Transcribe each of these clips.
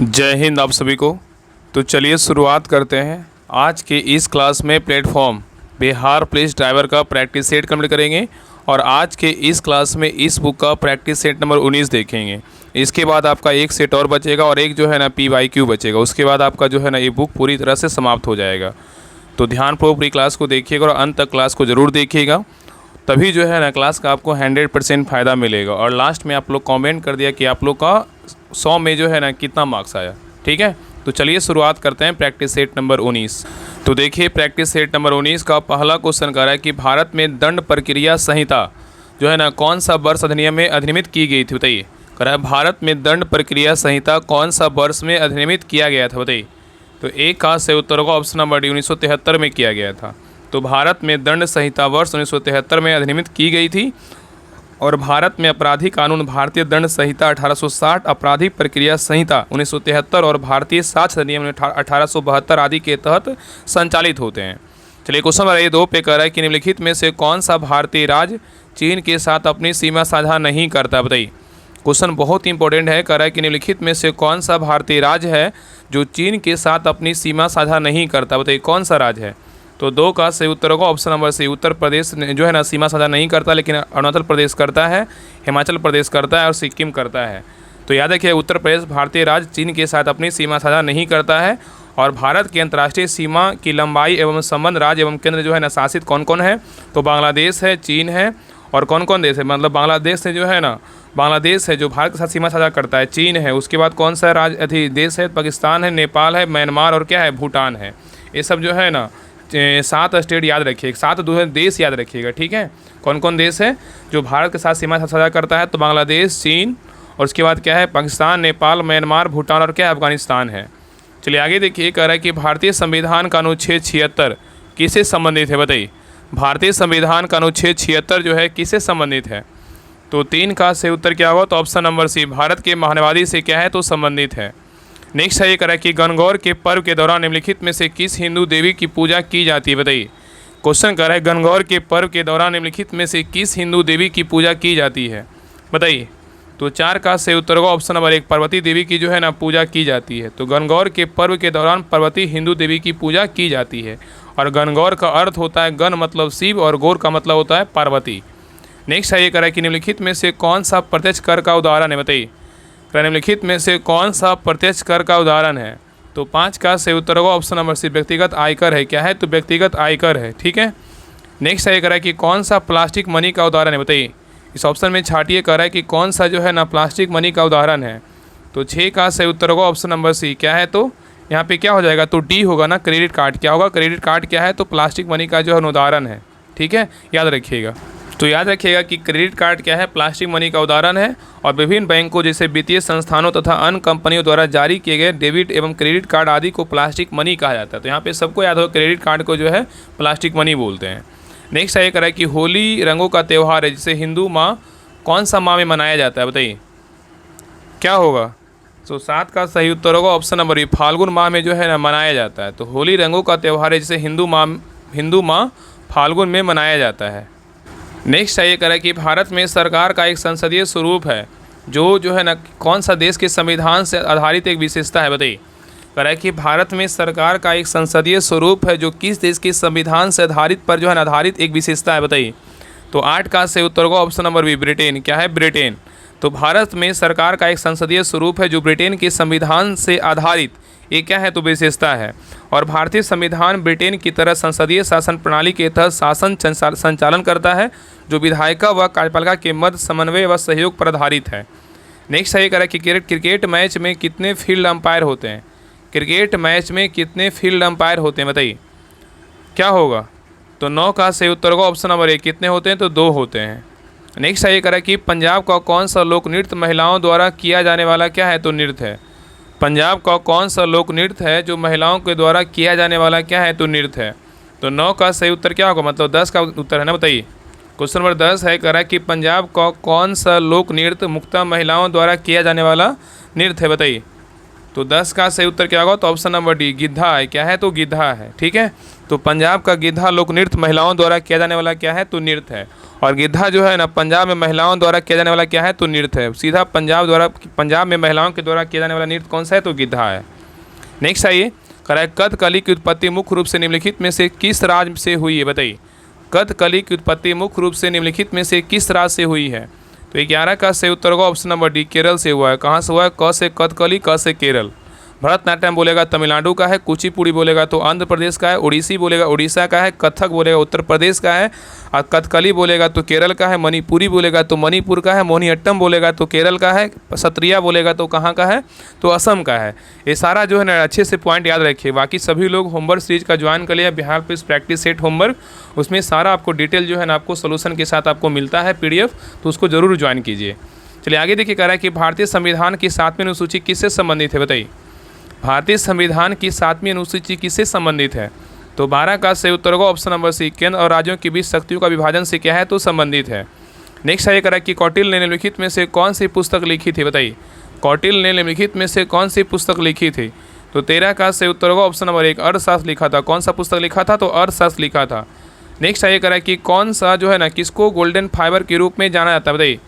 जय हिंद आप सभी को। तो चलिए शुरुआत करते हैं। आज के इस क्लास में प्लेटफॉर्म बिहार पुलिस ड्राइवर का प्रैक्टिस सेट कंप्लीट करेंगे और आज के इस क्लास में इस बुक का प्रैक्टिस सेट नंबर 19 देखेंगे। इसके बाद आपका एक सेट और बचेगा और एक जो है ना PYQ बचेगा। उसके बाद आपका जो है ना ये बुक पूरी तरह से समाप्त हो जाएगा। तो ध्यानपूर्वक पूरी क्लास को देखिएगा और अंत तक क्लास को ज़रूर देखिएगा, तभी जो है ना क्लास का आपको 100% फ़ायदा मिलेगा। और लास्ट में आप लोग कमेंट कर दिया कि आप लोग का 100 में जो है ना कितना मार्क्स आया। ठीक है, तो चलिए शुरुआत करते हैं प्रैक्टिस सेट नंबर 19। तो देखिए प्रैक्टिस सेट नंबर 19 का पहला क्वेश्चन कर रहा है कि भारत में दंड प्रक्रिया संहिता जो है ना कौन सा वर्ष अधिनियम में अधिनियमित की गई थी, बताइए। कह रहा है भारत में दंड प्रक्रिया संहिता कौन सा वर्ष में अधिनियमित किया गया था, बताइए। तो एक का से उत्तर होगा ऑप्शन नंबर डी, 1973 में किया गया था। तो भारत में दंड संहिता वर्ष 1973 में अधिनियमित की गई थी। और भारत में आपराधिक कानून भारतीय दंड संहिता 1860, आपराधिक प्रक्रिया संहिता 1973 और भारतीय साक्ष्य अधिनियम 1872 आदि के तहत संचालित होते हैं। चलिए क्वेश्चन नंबर 2 पे कह रहा है कि निम्नलिखित में से कौन सा भारतीय राज्य चीन के साथ अपनी सीमा साझा नहीं करता, बताइए। क्वेश्चन बहुत इंपॉर्टेंट है। कह रहा है कि निम्नलिखित में से कौन सा भारतीय राज्य है जो चीन के साथ अपनी सीमा साझा नहीं करता, बताइए कौन सा राज्य है। तो 2 का सही उत्तर होगा ऑप्शन नंबर सी, उत्तर प्रदेश जो है ना सीमा साझा नहीं करता, लेकिन अरुणाचल प्रदेश करता है, हिमाचल प्रदेश करता है और सिक्किम करता है। तो याद रखिए उत्तर प्रदेश भारतीय राज्य चीन के साथ अपनी सीमा साझा नहीं करता है। और भारत की अंतर्राष्ट्रीय सीमा की लंबाई एवं संबंध राज्य एवं केंद्र जो है ना शासित कौन कौन है, तो बांग्लादेश है, चीन है और कौन कौन देश है, मतलब बांग्लादेश से जो है ना, बांग्लादेश है जो भारत के साथ सीमा साझा करता है, चीन है, उसके बाद कौन सा राज्य देश है, पाकिस्तान है, नेपाल है, म्यांमार और क्या है, भूटान है। ये सब जो है ना 7 स्टेट याद रखिएगा, 7 देश याद रखिएगा। ठीक है, कौन कौन देश है जो भारत के साथ सीमा साझा करता है, तो बांग्लादेश, चीन और उसके बाद क्या है, पाकिस्तान, नेपाल, म्यांमार, भूटान और क्या है, अफगानिस्तान है। चलिए आगे देखिए, कह रहा है कि भारतीय संविधान का अनुच्छेद 76 किससे संबंधित है, बताइए। भारतीय संविधान का अनुच्छेद 76 जो है किससे संबंधित है। तो 3 का सही उत्तर क्या होगा, तो ऑप्शन नंबर सी, भारत के महानवादी से क्या है, तो संबंधित है। नेक्स्ट है ये कह रहा है कि गणगौर के पर्व के दौरान निम्नलिखित में से किस हिंदू देवी की पूजा की जाती है, बताइए। क्वेश्चन कर रहा है गणगौर के पर्व के दौरान निम्नलिखित में से किस हिंदू देवी की पूजा की जाती है, बताइए। तो 4 का सही उत्तर होगा ऑप्शन नंबर 1, पार्वती देवी की जो है ना पूजा की जाती है। तो गणगौर के पर्व के दौरान पार्वती हिंदू देवी की पूजा की जाती है। और गणगौर का अर्थ होता है गण मतलब शिव और गौर का मतलब होता है पार्वती। नेक्स्ट है ये कह रहा है कि निम्नलिखित में से कौन सा प्रत्यक्ष कर का उदाहरण है, बताइए। निम्नलिखित में से कौन सा प्रत्यक्ष कर का उदाहरण है। तो 5 का सही उत्तर होगा ऑप्शन नंबर सी, व्यक्तिगत आयकर है। क्या है, तो व्यक्तिगत आयकर है। ठीक है, नेक्स्ट है कह रहा है कि कौन सा प्लास्टिक मनी का उदाहरण है, बताइए। इस ऑप्शन में छाटिए, कह रहा है कि कौन सा जो है ना प्लास्टिक मनी का उदाहरण है। तो 6 का सही उत्तर होगा ऑप्शन नंबर सी, क्या है, तो यहाँ पे क्या हो जाएगा, तो डी होगा ना, क्रेडिट कार्ड। क्या होगा, क्रेडिट कार्ड क्या है, तो प्लास्टिक मनी का जो है उदाहरण है। ठीक है, याद रखिएगा। तो याद रखिएगा कि क्रेडिट कार्ड क्या है, प्लास्टिक मनी का उदाहरण है। और विभिन्न बैंकों जैसे वित्तीय संस्थानों तथा अन्य कंपनियों द्वारा जारी किए गए डेबिट एवं क्रेडिट कार्ड आदि को प्लास्टिक मनी कहा जाता है। तो यहाँ पे सबको याद हो, क्रेडिट कार्ड को जो है प्लास्टिक मनी बोलते हैं। नेक्स्ट है ये कह रहा है कि होली रंगों का त्यौहार है जिसे हिंदू माह कौन सा माह में मनाया जाता है, बताइए क्या होगा। तो 7 का सही उत्तर होगा ऑप्शन नंबर ए, फाल्गुन माह में जो है ना मनाया जाता है। तो होली रंगों का त्यौहार है जिसे हिंदू माह फाल्गुन में मनाया जाता है। नेक्स्ट है ये कह रहा है कि भारत में सरकार का एक संसदीय स्वरूप है जो है ना कौन सा देश के संविधान से आधारित एक विशेषता है, बताइए। कह रहा है कि भारत में सरकार का एक संसदीय स्वरूप है जो किस देश के संविधान से आधारित पर जो है ना आधारित एक विशेषता है, बताइए। तो 8 का सही उत्तर होगा ऑप्शन नंबर बी, ब्रिटेन। क्या है, ब्रिटेन। तो भारत में सरकार का एक संसदीय स्वरूप है जो ब्रिटेन के संविधान से आधारित ये क्या है, तो विशेषता है। और भारतीय संविधान ब्रिटेन की तरह संसदीय शासन प्रणाली के तहत शासन संचालन करता है जो विधायिका व कार्यपालिका के मध्य समन्वय व सहयोग पर आधारित है। नेक्स्ट है ये कह रहा है कि क्रिकेट मैच में कितने फील्ड अंपायर होते हैं। क्रिकेट मैच में कितने फील्ड अंपायर होते हैं, बताइए क्या होगा। तो 9 का सही उत्तर होगा ऑप्शन नंबर ए, कितने होते हैं, तो 2 होते हैं। नेक्स्ट है ये कह रहा है कि पंजाब का कौन सा लोक नृत्य महिलाओं द्वारा किया जाने वाला क्या है, तो नृत्य है। पंजाब का कौन सा लोक नृत्य है जो महिलाओं के द्वारा किया जाने वाला क्या है, तो नृत्य है। तो 9 का सही उत्तर क्या होगा, मतलब 10 का उत्तर है ना, बताइए। क्वेश्चन नंबर 10 है कह रहा है कि पंजाब का कौन सा लोक नृत्य मुख्यतः महिलाओं द्वारा किया जाने वाला नृत्य है, बताइए। तो 10 का सही उत्तर क्या होगा? तो ऑप्शन नंबर डी गिद्धा है। क्या है? तो गिद्धा है। ठीक है, तो पंजाब का गिद्धा लोक नृत्य महिलाओं द्वारा किया जाने वाला क्या है? तो नृत्य है। और गिद्धा जो है ना पंजाब में महिलाओं द्वारा किया जाने वाला क्या है? तो नृत्य है। सीधा पंजाब में महिलाओं के द्वारा किया जाने वाला नृत्य कौन सा है? तो गिद्धा है। नेक्स्ट आइए, कथकली की उत्पत्ति मुख्य रूप से निम्नलिखित में से किस राज्य से हुई है? बताइए, कथकली की उत्पत्ति मुख्य रूप से निम्नलिखित में से किस राज्य से हुई है? तो 11 का सही उत्तर होगा ऑप्शन नंबर डी केरल से हुआ है। कहाँ से हुआ है? क से कथकली, क से केरल। भरतनाट्यम बोलेगा तमिलनाडु का है, कुचिपुड़ी बोलेगा तो आंध्र प्रदेश का है, ओडिसी बोलेगा उड़ीसा का है, कथक बोलेगा उत्तर प्रदेश का है, और कथकली बोलेगा तो केरल का है, मणिपुरी बोलेगा तो मणिपुर का है, मोहिनीअट्टम बोलेगा तो केरल का है, सत्रिया बोलेगा तो कहाँ का है? तो असम का है। ये सारा जो है ना अच्छे से पॉइंट याद रखिए। बाकी सभी लोग होमवर्क सीरीज का ज्वाइन कर लिया, Bihar police practice set homework, उसमें सारा आपको डिटेल जो है ना आपको सोल्यूशन के साथ आपको मिलता है PDF, तो उसको जरूर ज्वाइन कीजिए। चलिए आगे देखिए, कह रहा है कि भारतीय संविधान की 7वीं अनुसूची किससे संबंधित है? बताइए, भारतीय संविधान की 7वीं अनुसूची किससे संबंधित है? तो 12 का सही उत्तर होगा ऑप्शन नंबर सी केंद्र और राज्यों के बीच शक्तियों का विभाजन से क्या है? तो संबंधित है। नेक्स्ट है, करा कि कौटिल्य ने निम्नलिखित में से कौन सी पुस्तक लिखी थी? बताइए, कौटिल्य ने निम्नलिखित में से कौन सी पुस्तक लिखी थी? तो 13 का सही उत्तर होगा ऑप्शन नंबर 1 अर्थशास्त्र लिखा था। कौन सा पुस्तक लिखा था? तो अर्थशास्त्र लिखा था। नेक्स्ट है, करा कि कौन सा जो है ना किसको गोल्डन फाइबर के रूप में जाना जाता है? बताइए,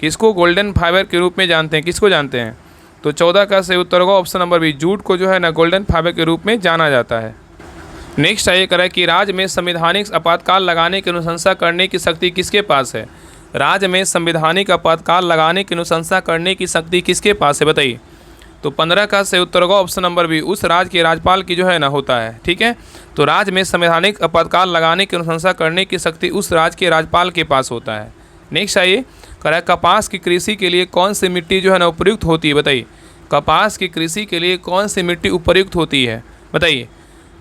किसको गोल्डन फाइबर के रूप में जानते हैं? किसको जानते हैं? तो 14 का सही उत्तर होगा ऑप्शन नंबर बी जूट को जो है ना गोल्डन फाइबर के रूप में जाना जाता है। नेक्स्ट है, करें कि राज्य में संवैधानिक आपातकाल लगाने की अनुशंसा करने की शक्ति किसके पास है? राज्य में संवैधानिक आपातकाल लगाने की अनुशंसा करने की शक्ति किसके पास है? बताइए, तो 15 का सही उत्तर होगा ऑप्शन नंबर बी उस राज्य के राज्यपाल की जो है ना होता है। ठीक है, तो राज्य में संवैधानिक आपातकाल लगाने की अनुशंसा करने की शक्ति उस राज्य के राज्यपाल के पास होता है। नेक्स्ट आइए, करें कपास की कृषि के लिए कौन सी मिट्टी जो है ना उपयुक्त होती है? बताइए, कपास की कृषि के लिए कौन सी मिट्टी उपयुक्त होती है? बताइए,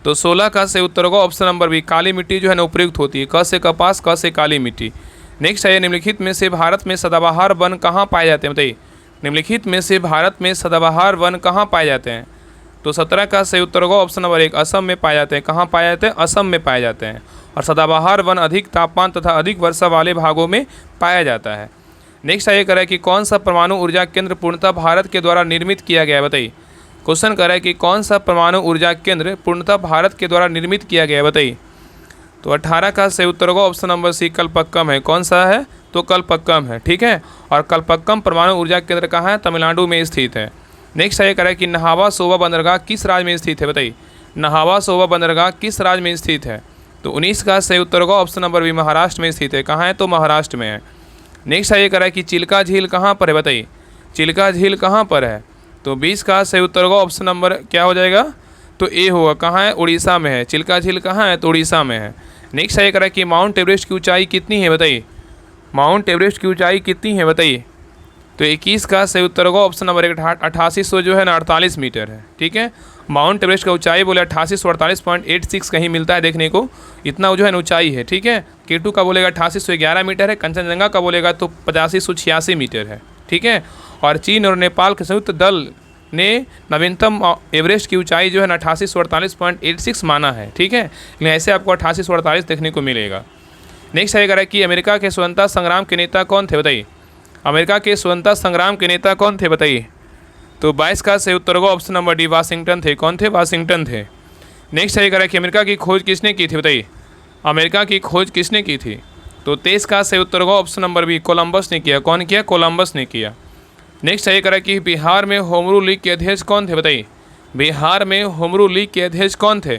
तो 16 का सही उत्तर होगा ऑप्शन नंबर बी काली मिट्टी जो है ना उपयुक्त होती है। क से कपास, क से काली मिट्टी। नेक्स्ट है, निम्नलिखित में से भारत में सदाबहार वन कहाँ पाए जाते हैं? बताइए, निम्नलिखित में से भारत में सदाबहार वन कहाँ पाए जाते हैं? तो 17 का सही उत्तर होगा ऑप्शन नंबर 1 असम में पाए जाते हैं। कहाँ पाए जाते हैं? असम में पाए जाते हैं। और सदाबहार वन अधिक तापमान तथा अधिक वर्षा वाले भागों में पाया जाता है। नेक्स्ट ये करें कि कौन सा परमाणु ऊर्जा केंद्र पूर्णतः भारत के द्वारा निर्मित किया गया है? बताइए, क्वेश्चन करें कि कौन सा परमाणु ऊर्जा केंद्र पूर्णतः भारत के द्वारा निर्मित किया गया है? बताइए, तो 18 का सही उत्तर होगा ऑप्शन नंबर सी कलपक्कम है। कौन सा है? तो कलपक्कम है। ठीक है, और कलपक्कम परमाणु ऊर्जा केंद्र कहाँ है? तमिलनाडु में स्थित है। नेक्स्ट ये करें कि नहावा सोवा बंदरगाह किस राज्य में स्थित है? बताइए, नहावा सोवा बंदरगाह किस राज्य में स्थित है? तो 19 का सही उत्तर होगा ऑप्शन नंबर बी महाराष्ट्र में स्थित है। कहाँ है? तो महाराष्ट्र में है। नेक्स्ट ये करा कि चिल्का झील कहाँ पर है? बताइए, चिल्का झील कहाँ पर है? तो 20 का सही उत्तर होगा ऑप्शन नंबर क्या हो जाएगा? तो ए होगा। कहाँ है? उड़ीसा में है। चिल्का झील कहाँ है? तो उड़ीसा में है। नेक्स्ट ये करा कि माउंट एवरेस्ट की ऊंचाई कितनी है? बताइए, माउंट एवरेस्ट की ऊंचाई कितनी है? बताइए, तो 21 का सही उत्तर होगा ऑप्शन नंबर 1 8800 जो है ना 48 मीटर है। ठीक है, माउंट एवरेस्ट का ऊंचाई बोले 8848.86 कहीं मिलता है देखने को, इतना जो है ना ऊंचाई है। ठीक है, K2 का बोलेगा 8811 मीटर है, कंचनजंगा का बोलेगा तो 8586 मीटर है। ठीक है, और चीन और नेपाल के संयुक्त दल ने नवीनतम एवरेस्ट की ऊंचाई जो है ना 8848.86 माना है। ठीक है, लेकिन ऐसे आपको 8848 देखने को मिलेगा। नेक्स्ट है करें कि अमेरिका के स्वतंत्रता संग्राम के नेता कौन थे? बताइए, अमेरिका के स्वतंत्रता संग्राम के नेता कौन थे? बताइए, तो 22 का सही उत्तर होगा ऑप्शन नंबर डी वाशिंगटन थे। कौन थे? वाशिंगटन थे। नेक्स्ट है करें कि अमेरिका की खोज किसने की थी? बताइए, अमेरिका की खोज किसने की थी? तो 23 का सही उत्तर होगा ऑप्शन नंबर बी कोलंबस ने किया। कौन किया? कोलंबस ने किया। नेक्स्ट है करें कि बिहार में होमरू लीग के अध्यक्ष कौन थे? बताइए, बिहार में होमरू लीग के अध्यक्ष कौन थे?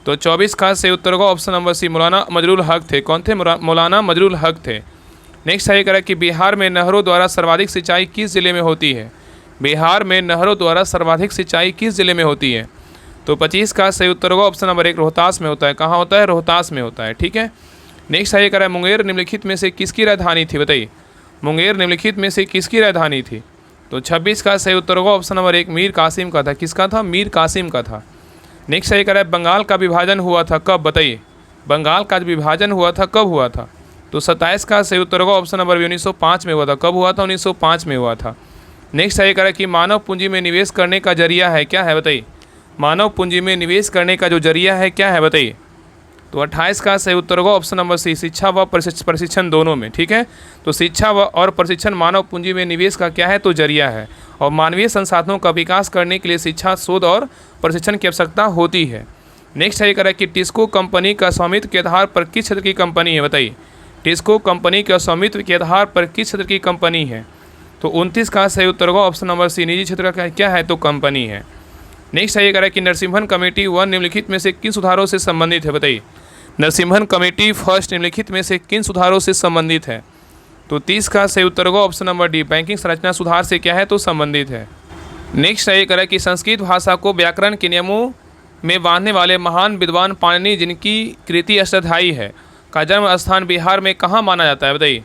तो 24 का सही उत्तर होगा ऑप्शन नंबर सी मौलाना मजरुल हक थे। कौन थे? मौलाना मजरुल हक थे। नेक्स्ट है करें कि बिहार में नहरों द्वारा सर्वाधिक सिंचाई किस जिले में होती है? बिहार में नहरों द्वारा सर्वाधिक सिंचाई किस जिले में होती है? तो 25 का सही उत्तर होगा ऑप्शन नंबर 1 रोहतास में होता है। कहाँ होता है? रोहतास में होता है। ठीक है, नेक्स्ट है करें मुंगेर निम्नलिखित में से किसकी राजधानी थी? बताइए, मुंगेर निम्नलिखित में से किसकी राजधानी थी? तो 26 का सही उत्तर होगा ऑप्शन नंबर 1 मीर कासिम का था। किसका था? मीर कासिम का था। नेक्स्ट है करें बंगाल का विभाजन हुआ था कब? बताइए, बंगाल का विभाजन हुआ था कब हुआ था? तो 27 का सही उत्तर होगा ऑप्शन नंबर बी 1905 में हुआ था। कब हुआ था? 1905 में हुआ था। नेक्स्ट है करें कि मानव पूंजी में निवेश करने का जरिया है क्या है? बताइए, मानव पूंजी में निवेश करने का जो जरिया है क्या है? बताइए, तो 28 का सही उत्तर होगा ऑप्शन नंबर सी, शिक्षा व प्रशिक्षण दोनों में। ठीक है, तो शिक्षा व और प्रशिक्षण मानव पूंजी में निवेश का क्या है, तो जरिया है, और मानवीय संसाधनों का विकास करने के लिए शिक्षा, शोध और प्रशिक्षण की आवश्यकता होती है। नेक्स्ट है करें कि टिस्को कंपनी का स्वामित्व के आधार पर किस क्षेत्र की कंपनी है, बताइए। टिस्को कंपनी का स्वामित्व के आधार पर किस क्षेत्र की कंपनी है, तो 29 का सही उत्तर होगा ऑप्शन नंबर सी, निजी क्षेत्र का क्या है, तो कंपनी है। नेक्स्ट है करें कि नरसिम्हन कमेटी व निम्नलिखित में से किन सुधारों से संबंधित है, बताइए। नरसिम्हन कमेटी फर्स्ट निम्नलिखित में से किन सुधारों से संबंधित है, तो 30 का सही उत्तर होगा ऑप्शन नंबर डी, बैंकिंग संरचना सुधार से क्या है, तो संबंधित है। नेक्स्ट है करें कि संस्कृत भाषा को व्याकरण के नियमों में बांधने वाले महान विद्वान पाणिनि, जिनकी कृति अष्टाध्यायी है, का जन्म स्थान बिहार में कहाँ माना जाता है, बताइए।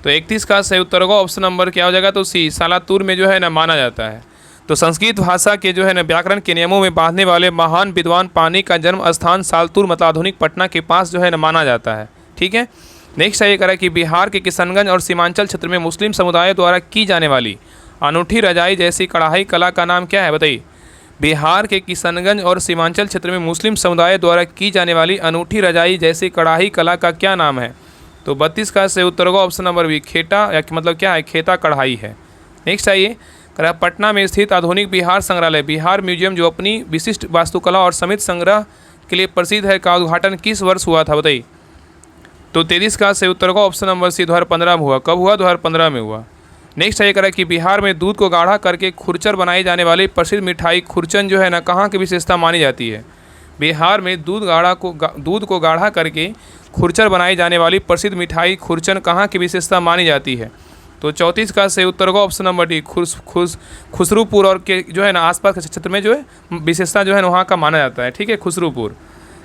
तो 31 का सही उत्तर होगा ऑप्शन नंबर क्या हो जाएगा, तो सी, सालातूर में जो है ना माना जाता है। तो संस्कृत भाषा के जो है ना व्याकरण के नियमों में बांधने वाले महान विद्वान पाणिनि का जन्म स्थान सालतूर मतलब आधुनिक पटना के पास जो है ना माना जाता है। ठीक है, नेक्स्ट है करें कि बिहार के किशनगंज और सीमांचल क्षेत्र में मुस्लिम समुदाय द्वारा की जाने वाली अनूठी रजाई जैसी कढ़ाई कला का नाम क्या है, बताइए। बिहार के किशनगंज और सीमांचल क्षेत्र में मुस्लिम समुदाय द्वारा की जाने वाली अनूठी रजाई जैसी कढ़ाई कला का क्या नाम है, तो 32 का सही उत्तर होगा ऑप्शन नंबर बी, खेटा, या मतलब क्या है, खेता कढ़ाई है। नेक्स्ट आइए, पटना में स्थित आधुनिक बिहार संग्रहालय, बिहार म्यूजियम, जो अपनी विशिष्ट वास्तुकला और समित संग्रह के लिए प्रसिद्ध है, का उद्घाटन किस वर्ष हुआ था, बताइए। तो 33 का सही उत्तर होगा ऑप्शन नंबर सी, 2015 में हुआ। कब हुआ, 2015 में हुआ। नेक्स्ट है करें कि बिहार में दूध को गाढ़ा करके खुरचर बनाई जाने वाली प्रसिद्ध मिठाई खुरचन जो है ना कहाँ की विशेषता मानी जाती है। बिहार में दूध को गाढ़ा करके खुरचर बनाई जाने वाली प्रसिद्ध मिठाई खुरचन कहाँ की विशेषता मानी जाती है, तो 34 का सही उत्तर होगा ऑप्शन नंबर डी, खुसरूपुर और के जो है ना आसपास के क्षेत्र में जो है विशेषता जो है वहाँ का माना जाता है। ठीक है, खुसरूपुर।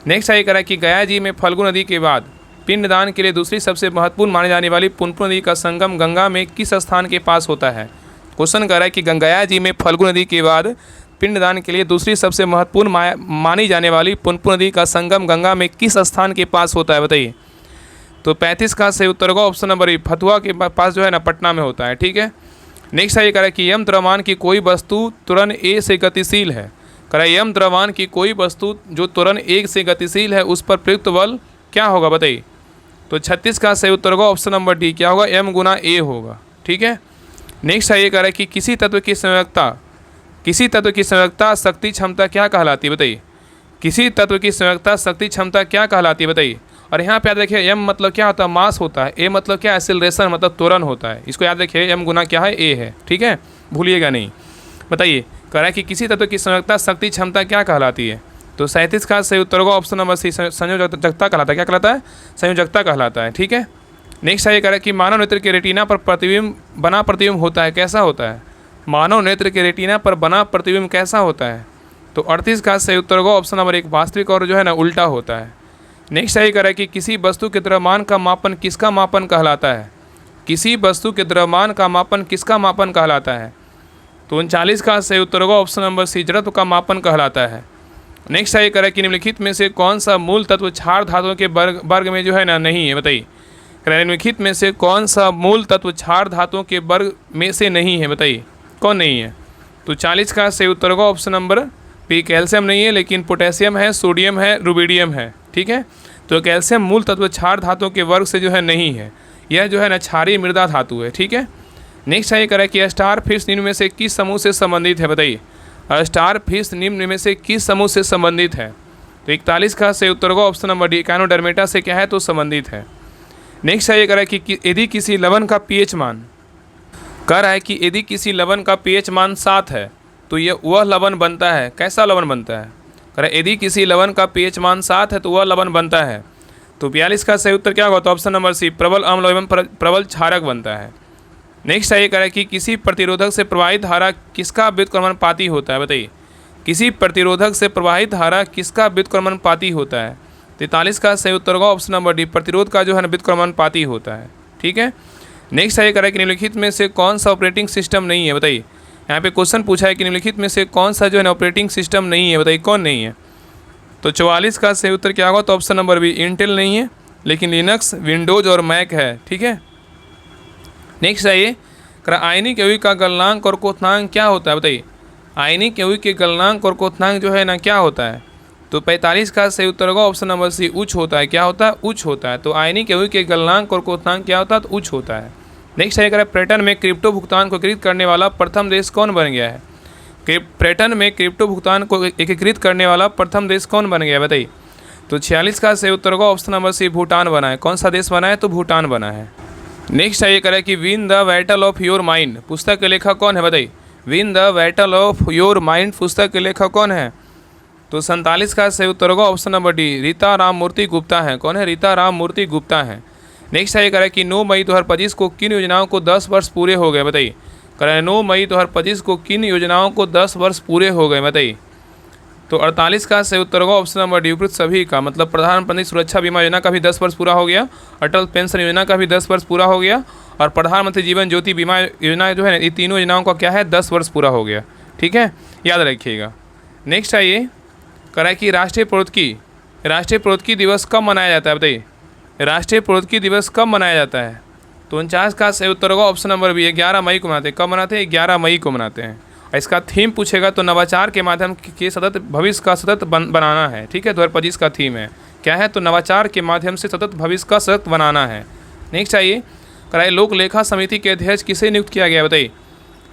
नेक्स्ट है करें कि गया जी में फल्गु नदी के बाद पिंडदान के लिए दूसरी सबसे महत्वपूर्ण मानी जाने वाली पुनपुन नदी का संगम गंगा में किस स्थान के पास होता है। क्वेश्चन कर रहा है कि गंगा जी में फल्गु नदी के बाद पिंडदान के लिए दूसरी सबसे महत्वपूर्ण मानी जाने वाली पुनपुन नदी का संगम गंगा में किस स्थान के पास होता है, बताइए। तो 35 का सही उत्तर होगा ऑप्शन नंबर ई, फतुहा के पास जो है ना पटना में होता है। ठीक है, नेक्स्ट है ये कह रहा है कि यम द्रव्यमान की कोई वस्तु त्वरण ए से गतिशील है, कह रहा है यम द्रव्यमान की कोई वस्तु जो त्वरण ए से गतिशील है उस पर प्रयुक्त बल क्या होगा, बताइए। तो 36 का सही उत्तर होगा ऑप्शन नंबर डी, क्या होगा, m गुना a होगा। ठीक है, नेक्स्ट है ये कह रहा है कि किसी तत्व की संयोजकता शक्ति क्षमता क्या कहलाती है, बताइए। किसी तत्व की संयोजकता शक्ति क्षमता क्या कहलाती है, बताइए। और यहाँ पे याद रखिए m मतलब क्या होता है, मास होता है, a मतलब क्या है, एक्सेलरेशन मतलब त्वरण होता है। इसको याद रखिए, m गुना क्या है, a है। ठीक है, भूलिएगा नहीं। बताइए, कह रहा है कि किसी तत्व की संयोजकता शक्ति क्षमता क्या कहलाती है, तो 37 का सही उत्तर होगा ऑप्शन नंबर सी, संयोजकता कहलाता है। क्या कहलाता है, संयोजकता कहलाता है। ठीक है, नेक्स्ट है ये कह रहा है कि मानव नेत्र के रेटिना पर बना प्रतिबिंब होता है, कैसा होता है। मानव नेत्र के रेटिना पर बना प्रतिबिंब कैसा होता है, तो 38 का सही उत्तर होगा ऑप्शन नंबर 1, वास्तविक और जो है ना उल्टा होता है। नेक्स्ट है ये कह रहा है कि किसी वस्तु के द्रव्यमान का मापन किसका मापन कहलाता है। किसी वस्तु के द्रव्यमान का मापन किसका मापन कहलाता है, तो 39 का सही उत्तर होगा ऑप्शन नंबर सी, जड़त्व का मापन कहलाता है। नेक्स्ट है ये कह रहा है कि निम्नलिखित में से कौन सा मूल तत्व क्षार धातुओं के वर्ग में जो है ना नहीं है, बताइए। निम्नलिखित में से कौन सा मूल तत्व क्षार धातुओं के वर्ग में से नहीं है, बताइए, कौन नहीं है। तो 40 का सही उत्तर होगा ऑप्शन नंबर बी, कैल्शियम नहीं है, लेकिन पोटेशियम है, सोडियम है, रुबिडियम है। ठीक है, तो कैल्शियम मूल तत्व क्षार धातुओं के वर्ग से जो है नहीं है, यह जो है ना क्षारीय मृदा धातु है। ठीक है, नेक्स्ट है ये कह रहा है कि स्टार फिश निम्न में से किस समूह से संबंधित है, बताइए। स्टार फिश निम्न में से किस समूह से संबंधित है, तो 41 का सही उत्तर होगा ऑप्शन नंबर डी, एकाइनोडर्मेटा से क्या है, तो संबंधित है। नेक्स्ट है ये कह रहा है कि यदि किसी लवण का पीएच मान, कह रहा है कि यदि किसी लवण का पीएच मान 7 है तो ये वह लवण बनता है, कैसा लवण बनता है, कह रहा है यदि किसी लवण का पीएच मान 7 है तो वह लवण बनता है। तो 42 का सही उत्तर क्या होगा, तो ऑप्शन नंबर सी, प्रबल अम्ल एवं प्रबल क्षारक बनता है। नेक्स्ट है ये कह रहा है कि किसी प्रतिरोधक से प्रवाहित धारा किसका व्युत्क्रमणपाती होता है, बताइए। किसी प्रतिरोधक से प्रवाहित धारा किसका व्युत्क्रमणपाती होता है, 43 का सही उत्तर होगा ऑप्शन नंबर डी, प्रतिरोध का जो है ना व्युत्क्रमणपाती होता है। ठीक है, नेक्स्ट है ये कह रहा है कि निम्नलिखित में से कौन सा ऑपरेटिंग सिस्टम नहीं है, बताइए। यहाँ पे क्वेश्चन पूछा है कि निम्नलिखित में से कौन सा जो है ना ऑपरेटिंग सिस्टम नहीं है, बताइए कौन नहीं है। तो 44 का सही उत्तर क्या होगा, तो ऑप्शन नंबर बी, इंटेल नहीं है, लेकिन लिनक्स, विंडोज और मैक है। ठीक है, नेक्स्ट है ये आयनिक यौगिक का गलनांक और क्वथनांक क्या होता है, बताइए। आयनिक यौगिक के गलनांक और क्वथनांक जो है ना क्या होता है, तो 45 का सही उत्तर होगा ऑप्शन नंबर सी, उच्च होता है। क्या होता है? उच्च होता है। तो आयनिक यौगिक के गलनांक और क्वोथनांक क्या होता है? तो उच्च होता है। नेक्स्ट है, ब्रिटेन में क्रिप्टो भुगतान को एकीकृत करने वाला प्रथम देश कौन बन गया है? ब्रिटेन में क्रिप्टो भुगतान को एकीकृत करने वाला प्रथम देश कौन बन गया है, बताइए। तो 46 का सही उत्तर होगा ऑप्शन नंबर सी, भूटान बना है। कौन सा देश बना है? तो भूटान बना है। नेक्स्ट है, ये करें कि win the battle of your mind पुस्तक के लेखक कौन है, बताइए। Win the battle of your mind पुस्तक के लेखक कौन है? तो 47 का सही उत्तर होगा option number D, Rita Ramamurthy Gupta है। कौन है? रीता राममूर्ति गुप्ता है। नेक्स्ट है, ये करें कि 9 मई 2025 को किन योजनाओं को 10 वर्ष पूरे हो गए, बताइए। करें 9 मई 2025 को किन योजनाओं को 10 वर्ष पूरे हो गए, बताइए। तो 48 का सही उत्तर होगा ऑप्शन नंबर डी, उपरोक्त सभी का, मतलब प्रधानमंत्री सुरक्षा बीमा योजना का भी 10 वर्ष पूरा हो गया, अटल पेंशन योजना का भी 10 वर्ष पूरा हो गया, और प्रधानमंत्री जीवन ज्योति बीमा योजना जो है, ये तीनों योजनाओं का क्या है? 10 वर्ष पूरा हो गया। ठीक है, याद रखिएगा। नेक्स्ट है, ये करा कि राष्ट्रीय प्रौद्योगिकी दिवस कब मनाया जाता है, बताइए। राष्ट्रीय प्रौद्योगिकी दिवस कब मनाया जाता है? तो 49 का सही उत्तर होगा ऑप्शन नंबर बी, 11 मई को मनाते हैं। कब मनाते हैं? 11 मई को मनाते हैं। इसका थीम पूछेगा तो नवाचार के माध्यम के सतत भविष्य का सतत बनाना है। ठीक है, 2025 का थीम है, क्या है? तो नवाचार के माध्यम से सतत भविष्य का सतत बनाना है। नेक्स्ट आइए, कराए लोक लेखा समिति के अध्यक्ष किसे नियुक्त किया गया है, बताइए।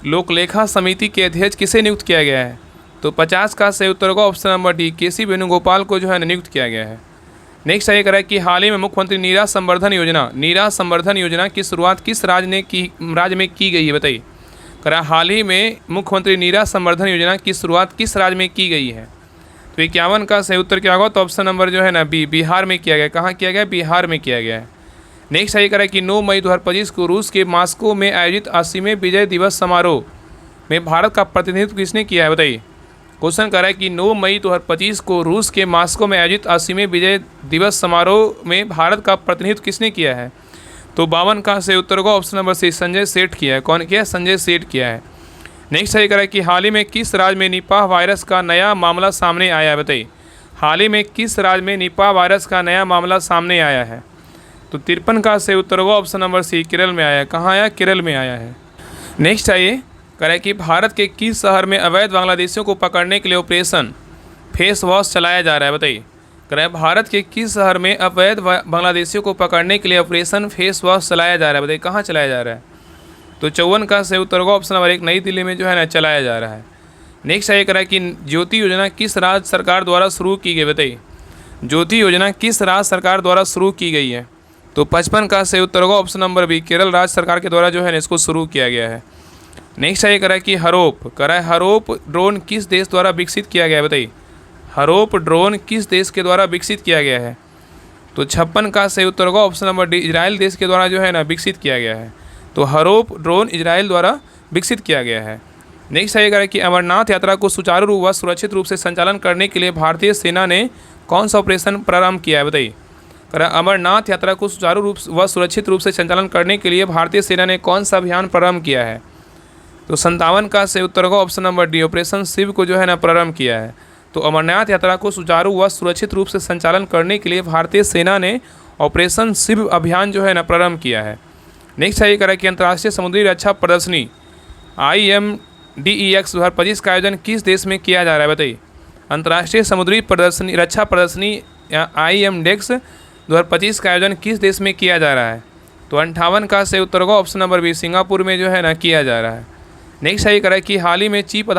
लोक लेखा समिति के अध्यक्ष किसे नियुक्त किया गया है? तो 50 का सही उत्तर होगा ऑप्शन नंबर डी, केसी वेणुगोपाल को जो है नियुक्त किया गया है। नेक्स्ट है, करें कि हाल ही में मुख्यमंत्री नीरा संवर्धन योजना की शुरुआत किस राज्य में की गई है, बताइए। करा हाल ही में मुख्यमंत्री नीरा संवर्धन योजना की शुरुआत किस राज्य में की गई है? तो 51 का सही उत्तर क्या होगा? तो ऑप्शन नंबर जो है ना बी, बिहार में किया गया। कहाँ किया गया? बिहार में किया गया है। नेक्स्ट है, करें कि 9 मई 2025 को रूस के मॉस्को में आयोजित 80वें विजय दिवस समारोह में भारत का प्रतिनिधित्व किसने किया है, बताइए। क्वेश्चन कर रहा है कि 9 मई 2025 को रूस के मॉस्को में आयोजित 80वें विजय दिवस समारोह में भारत का प्रतिनिधित्व किसने किया है? तो 52 का सही उत्तर होगा option number C, Sanjay Seth किया है। कौन किया है? संजय सेठ किया है। नेक्स्ट है, करें कि हाल ही में किस राज्य में निपाह वायरस का नया मामला सामने आया है, बताइए। हाल ही में किस राज्य में निपाह वायरस का नया मामला सामने आया है? तो 53 का सही उत्तर होगा ऑप्शन नंबर सी, केरल में आया है। कहाँ आया? केरल में आया है। नेक्स्ट आइए, करें कि भारत के किस शहर में अवैध बांग्लादेशियों को पकड़ने के लिए ऑपरेशन फेस वॉश चलाया जा रहा है, बताइए। करें भारत के किस शहर में अवैध बांग्लादेशियों को पकड़ने के लिए ऑपरेशन फेस वॉश चलाया जा रहा है, बताइए। कहाँ चलाया जा रहा है? तो 54 का सही उत्तर होगा ऑप्शन नंबर 1, नई दिल्ली में जो है ना चलाया जा रहा है। नेक्स्ट है, करें कि ज्योति योजना किस राज्य सरकार द्वारा शुरू की गई, बताइए। ज्योति योजना किस राज्य सरकार द्वारा शुरू की गई है? तो 55 का सही उत्तर होगा ऑप्शन नंबर बी, केरल राज्य सरकार के द्वारा जो है इसको शुरू किया गया है। नेक्स्ट है, करा कि हरोप ड्रोन किस देश द्वारा विकसित किया गया है, बताइए। हरोप ड्रोन किस देश के द्वारा विकसित किया गया है? तो 56 का सही उत्तर होगा ऑप्शन नंबर डी, इजराइल देश के द्वारा जो है ना विकसित किया गया है। तो हरोप ड्रोन इजराइल द्वारा विकसित किया गया है। नेक्स्ट है, करें कि अमरनाथ यात्रा को सुचारू रूप व सुरक्षित रूप से संचालन करने के लिए भारतीय सेना ने कौन सा ऑपरेशन प्रारंभ किया है, बताइए। करें अमरनाथ यात्रा को सुचारू रूप व सुरक्षित रूप से संचालन करने के लिए भारतीय सेना ने कौन सा अभियान प्रारंभ किया है? तो 57 का सही उत्तर होगा option number D, operation Shiv को जो है ना प्रारंभ किया है। तो अमरनाथ यात्रा को सुचारू व सुरक्षित रूप से संचालन करने के लिए भारतीय सेना ने ऑपरेशन शिव अभियान जो है ना प्रारंभ किया है। नेक्स्ट है, ये करें कि अंतर्राष्ट्रीय समुद्री रक्षा प्रदर्शनी IMDEX 2025 का आयोजन किस देश में किया जा रहा है, बताइए। अंतर्राष्ट्रीय समुद्री रक्षा प्रदर्शनी IMDEX 2025 का आयोजन किस देश में किया जा रहा है? तो 58 का सही उत्तर होगा ऑप्शन नंबर बी, सिंगापुर में जो है ना किया जा रहा है। नेक्स्ट है, ये करें कि हाल ही में चिप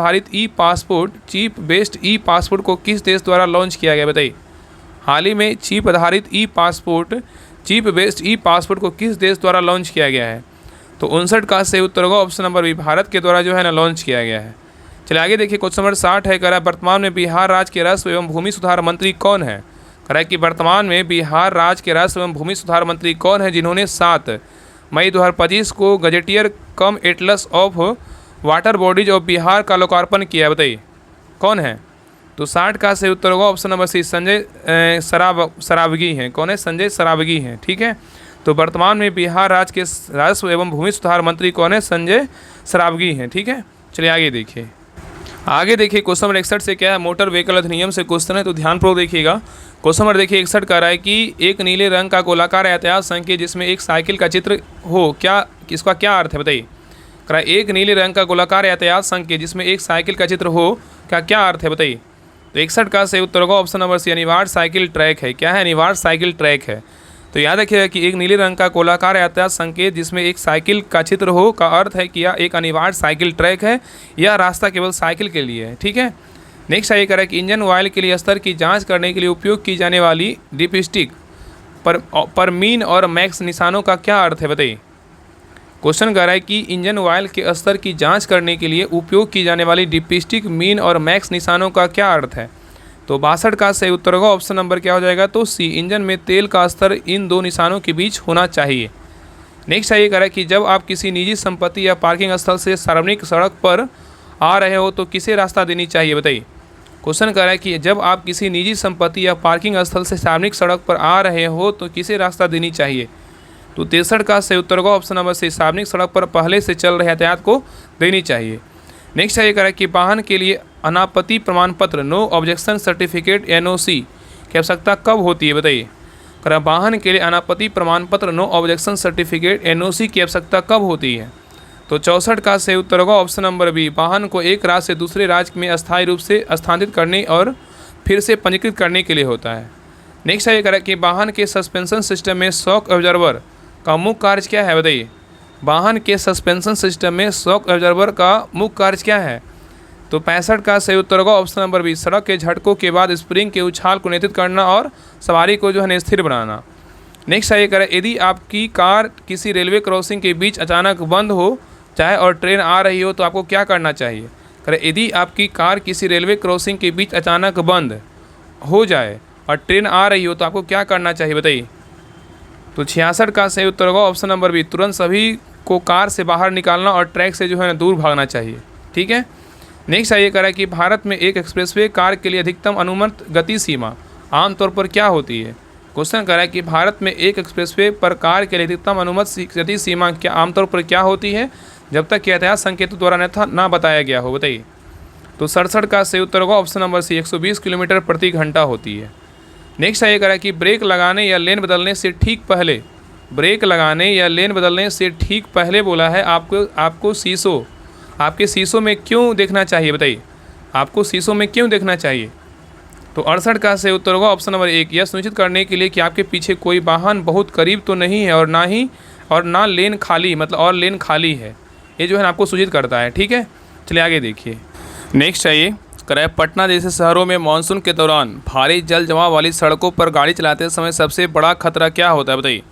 बेस्ड ई पासपोर्ट को किस देश द्वारा लॉन्च किया गया, बताइए। हाल ही में चिप बेस्ड ई पासपोर्ट को किस देश द्वारा लॉन्च किया गया है? तो 59 का सही उत्तर होगा ऑप्शन नंबर बी, भारत के द्वारा जो है ना लॉन्च किया गया है। चलिए आगे देखिए, क्वेश्चन नंबर 60 है, करा वर्तमान में बिहार राज्य के राजस्व एवं भूमि सुधार मंत्री कौन है? करा कि वर्तमान में बिहार राज्य के राजस्व एवं भूमि सुधार मंत्री कौन है जिन्होंने 7 मई 2025 को gazetteer come Atlas of water bodies of Bihar का लोकार्पण किया, बताइए। कौन है? तो 60 का सही उत्तर होगा option number C, Sanjay Saraogi हैं। कौन है? संजय सरावगी हैं। ठीक है, तो वर्तमान में बिहार राज्य के राजस्व एवं भूमि सुधार मंत्री कौन है? संजय सरावगी हैं। ठीक है, चलिए आगे देखिए। क्वेश्चन नंबर 61 से क्या है? मोटर व्हीकल अधिनियम से क्वेश्चन है, तो ध्यानपूर्वक देखिएगा। क्वेश्चन नंबर देखिए 61 का रहा है कि एक नीले रंग का गोलाकार यातायात संकेत जिसमें एक साइकिल का चित्र हो, क्या इसका क्या अर्थ है, बताइए। एक नीले रंग का गोलाकार यातायात संकेत जिसमें एक साइकिल का चित्र हो, क्या अर्थ है, बताइए। तो 61 का सही उत्तर होगा ऑप्शन नंबर सी, अनिवार्य साइकिल ट्रैक है। क्या है? अनिवार्य साइकिल ट्रैक है। तो याद रखिएगा कि एक नीले रंग का गोलाकार यातायात संकेत जिसमें एक साइकिल का चित्र हो का अर्थ है कि यह एक अनिवार्य साइकिल ट्रैक है, यह रास्ता केवल साइकिल के लिए है। ठीक है। नेक्स्ट आइए करें कि इंजन ऑयल के लिए स्तर की जांच करने के लिए उपयोग की जाने वाली डिपस्टिक पर मीन और मैक्स निशानों का क्या अर्थ है? बताइए। क्वेश्चन कर रहा है कि इंजन ऑयल के स्तर की जांच करने के लिए उपयोग की जाने वाली डिपस्टिक, मीन और मैक्स निशानों का क्या अर्थ है? तो 62 का सही उत्तर होगा ऑप्शन नंबर क्या हो जाएगा? तो सी, इंजन में तेल का स्तर इन दो निशानों के बीच होना चाहिए। नेक्स्ट आइए करें कि जब आप किसी निजी संपत्ति या पार्किंग स्थल से सार्वजनिक सड़क पर आ रहे हो तो किसे रास्ता देनी चाहिए? बताइए। क्वेश्चन कर रहा है कि जब आप किसी निजी संपत्ति या पार्किंग स्थल से सार्वजनिक सड़क पर आ रहे हो तो किसे रास्ता देनी चाहिए? तो 63 का सही उत्तर होगा ऑप्शन नंबर सी, सार्वजनिक सड़क पर पहले से चल रहे यातायात को देनी चाहिए। नेक्स्ट है करें कि वाहन के लिए अनापत्ति प्रमाण पत्र, नो ऑब्जेक्शन सर्टिफिकेट, NOC की आवश्यकता कब होती है? बताइए। करें वाहन के लिए अनापत्ति प्रमाण पत्र, नो ऑब्जेक्शन सर्टिफिकेट, NOC की आवश्यकता कब होती है? तो 64 का सही उत्तर होगा ऑप्शन नंबर बी, वाहन को एक राज्य से दूसरे राज्य में अस्थायी रूप से स्थानांतरित करने और फिर से पंजीकृत करने के लिए होता है। नेक्स्ट है करें कि वाहन के सस्पेंशन सिस्टम में शॉक ऑब्जर्वर का मुख्य कार्य क्या है? बताइए। वाहन के सस्पेंशन सिस्टम में शॉक ऑब्जर्वर का मुख्य कार्य क्या है? तो 65 का सही उत्तर होगा ऑप्शन नंबर बी, सड़क के झटकों के बाद स्प्रिंग के उछाल को नियंत्रित करना और सवारी को जो है स्थिर बनाना। नेक्स्ट आइए करें, यदि आपकी कार किसी रेलवे क्रॉसिंग के बीच अचानक बंद हो चाहे और ट्रेन आ रही हो तो आपको क्या करना चाहिए? करें, यदि आपकी कार किसी रेलवे क्रॉसिंग के बीच अचानक बंद हो जाए और ट्रेन आ रही हो तो आपको क्या करना चाहिए? बताइए। तो 66 का सही उत्तर होगा ऑप्शन नंबर बी, तुरंत सभी को कार से बाहर निकालना और ट्रैक से जो है दूर भागना चाहिए। ठीक है। नेक्स्ट आइए करें कि भारत में एक एक्सप्रेसवे कार के लिए अधिकतम अनुमत गति सीमा आमतौर पर क्या होती है? क्वेश्चन करें कि भारत में एक एक्सप्रेसवे पर कार के लिए अधिकतम अनुमत गति सीमा क्या आमतौर पर क्या होती है जब तक यातायात संकेतों द्वारा ना बताया गया हो? बताइए। तो 67 का सही उत्तर होगा ऑप्शन नंबर सी, 120 किलोमीटर प्रति घंटा होती है। नेक्स्ट आइए करें कि ब्रेक लगाने या लेन बदलने से ठीक पहले, ब्रेक लगाने या लेन बदलने से ठीक पहले बोला है आपको शीशों, आपके शीशों में क्यों देखना चाहिए? बताइए। आपको शीशों में क्यों देखना चाहिए? तो 68 का सही उत्तर होगा ऑप्शन नंबर 1, यह सुनिश्चित करने के लिए कि आपके पीछे कोई वाहन बहुत करीब तो नहीं है और ना लेन खाली, मतलब और लेन खाली है, ये जो है आपको सूचित करता है। ठीक है। चलिए आगे देखिए। नेक्स्ट आइए कराए, पटना जैसे शहरों में मानसून के दौरान भारी जल जमाव वाली सड़कों पर गाड़ी चलाते समय सबसे बड़ा खतरा क्या होता है? बताइए।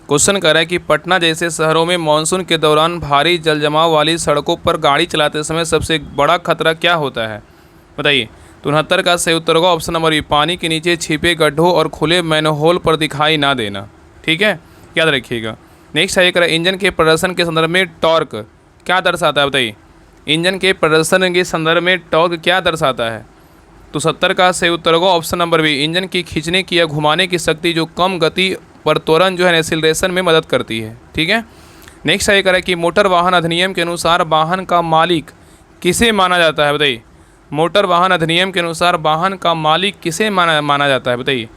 क्वेश्चन कर रहा है कि पटना जैसे शहरों में मानसून के दौरान भारी जल जमाव वाली सड़कों पर गाड़ी चलाते समय सबसे बड़ा खतरा क्या होता है? बताइए। तो 69 का सही उत्तर होगा ऑप्शन नंबर बी, पानी के नीचे छिपे गड्ढों और खुले मैनहोल पर दिखाई ना देना। ठीक है, याद रखिएगा। नेक्स्ट आइए करें, इंजन के प्रदर्शन के संदर्भ में टॉर्क क्या दर्शाता है? बताइए। इंजन के प्रदर्शन के संदर्भ में टॉर्क क्या दर्शाता है? तो 70 का सही उत्तर होगा ऑप्शन नंबर बी, इंजन की खींचने की या घुमाने की शक्ति जो कम गति पर त्वरण जो है एक्सीलरेशन में मदद करती है। ठीक है। नेक्स्ट आइए करें कि मोटर वाहन अधिनियम के अनुसार वाहन का मालिक किसे माना जाता है? बताइए। मोटर वाहन अधिनियम के अनुसार वाहन का मालिक किसे माना जाता है? बताइए।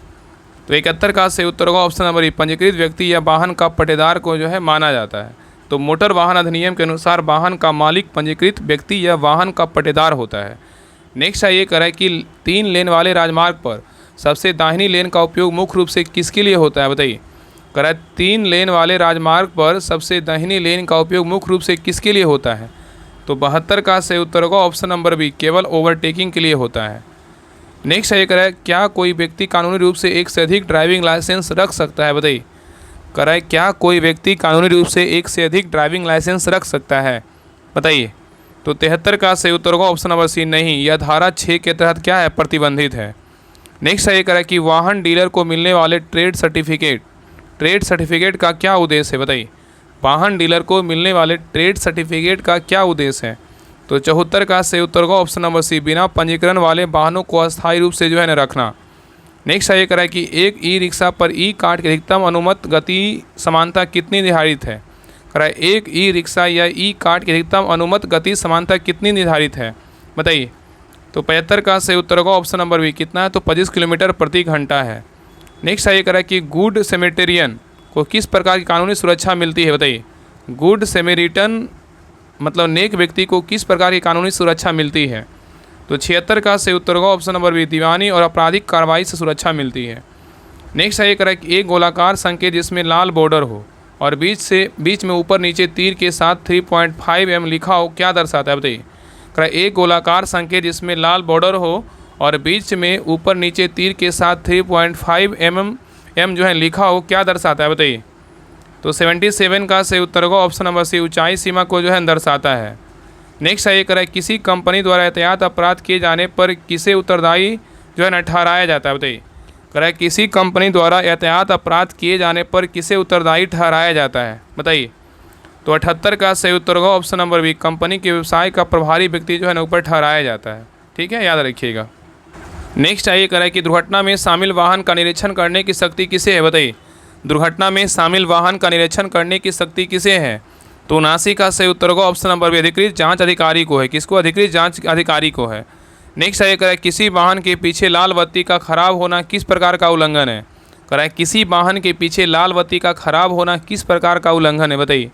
तो 71 का सही उत्तर होगा ऑप्शन नंबर बी, पंजीकृत व्यक्ति या वाहन का पट्टेदार को जो है माना जाता है। तो मोटर वाहन अधिनियम के अनुसार वाहन का मालिक पंजीकृत व्यक्ति या वाहन का पट्टेदार होता है। नेक्स्ट आइए करें कि 3 लेन वाले राजमार्ग पर सबसे दाहिनी लेन का उपयोग मुख्य रूप से किसके लिए होता है? बताइए। करें, 3 लेन वाले राजमार्ग पर सबसे दाहिनी लेन का उपयोग मुख्य रूप से किसके लिए होता है? तो 72 का सही उत्तर होगा ऑप्शन नंबर बी, केवल ओवरटेकिंग के लिए होता है। नेक्स्ट आइए करें, क्या कोई व्यक्ति कानूनी रूप से एक से अधिक ड्राइविंग लाइसेंस रख सकता है? बताइए। कराए, क्या कोई व्यक्ति कानूनी रूप से एक से अधिक ड्राइविंग लाइसेंस रख सकता है? बताइए। तो 73 का सही उत्तर होगा ऑप्शन नंबर सी, नहीं, यह धारा 6 के तहत क्या है? प्रतिबंधित है। नेक्स्ट आइए करें कि वाहन डीलर को मिलने वाले ट्रेड सर्टिफिकेट का क्या उद्देश्य है? बताइए। वाहन डीलर को मिलने वाले ट्रेड सर्टिफिकेट का क्या उद्देश्य है? तो 74 का सही उत्तर होगा ऑप्शन नंबर सी, बिना पंजीकरण वाले वाहनों को अस्थायी रूप से जो है रखना। नेक्स्ट आइए करें कि एक ई रिक्शा पर ई कार्ट की अधिकतम अनुमत गति समानता कितनी निर्धारित है? कराए, एक ई रिक्शा या ई कार्ट की अधिकतम अनुमत गति समानता कितनी निर्धारित है? बताइए। तो 75 का सही उत्तर होगा ऑप्शन नंबर बी, कितना है? तो 25 किलोमीटर प्रति घंटा है। नेक्स्ट आइए करें कि गुड सेमेटेरियन को किस प्रकार की कानूनी सुरक्षा मिलती है? बताइए। गुड सेमेरिटन मतलब नेक व्यक्ति को किस प्रकार की कानूनी सुरक्षा मिलती है? तो 76 का सही उत्तर होगा ऑप्शन नंबर बी, दीवानी और आपराधिक कार्रवाई से सुरक्षा मिलती है। नेक्स्ट है करेक्ट, एक गोलाकार संकेत जिसमें लाल बॉर्डर हो और बीच में ऊपर नीचे तीर के साथ 3.5 mm लिखा हो, क्या दर्शाता है बताइए। करेक्ट, एक गोलाकार संकेत जिसमें लाल बॉर्डर हो और बीच में ऊपर नीचे तीर के साथ 3.5 mm जो है लिखा हो, क्या दर्शाता है बताइए। तो 77 का सही उत्तर होगा ऑप्शन नंबर सी, ऊंचाई सीमा को जो है दर्शाता है। नेक्स्ट है करेक्ट, किसी कंपनी द्वारा एहतियात अपराध किए जाने पर किसे उत्तरदायी जो है ना ठहराया जाता है बताइए। करेक्ट, किसी कंपनी द्वारा एहतियात अपराध किए जाने पर किसे उत्तरदायी ठहराया जाता है बताइए। तो 78 का सही उत्तर होगा ऑप्शन नंबर बी, कंपनी के व्यवसाय का प्रभारी व्यक्ति जो है ना ऊपर ठहराया जाता है। ठीक है, याद रखिएगा। नेक्स्ट है करेक्ट कि दुर्घटना में शामिल वाहन का निरीक्षण करने की शक्ति किसे है बताइए। दुर्घटना में शामिल वाहन का निरीक्षण करने की शक्ति किसे है। तो 79 का सही उत्तर होगा ऑप्शन नंबर बी, अधिकृत जांच अधिकारी को है। किसको, अधिकृत जांच अधिकारी को है। नेक्स्ट है करेक्ट, किसी वाहन के पीछे लाल बत्ती का खराब होना किस प्रकार का उल्लंघन है। करेक्ट, किसी वाहन के पीछे लाल बत्ती का खराब होना किस प्रकार का उल्लंघन है बताइए।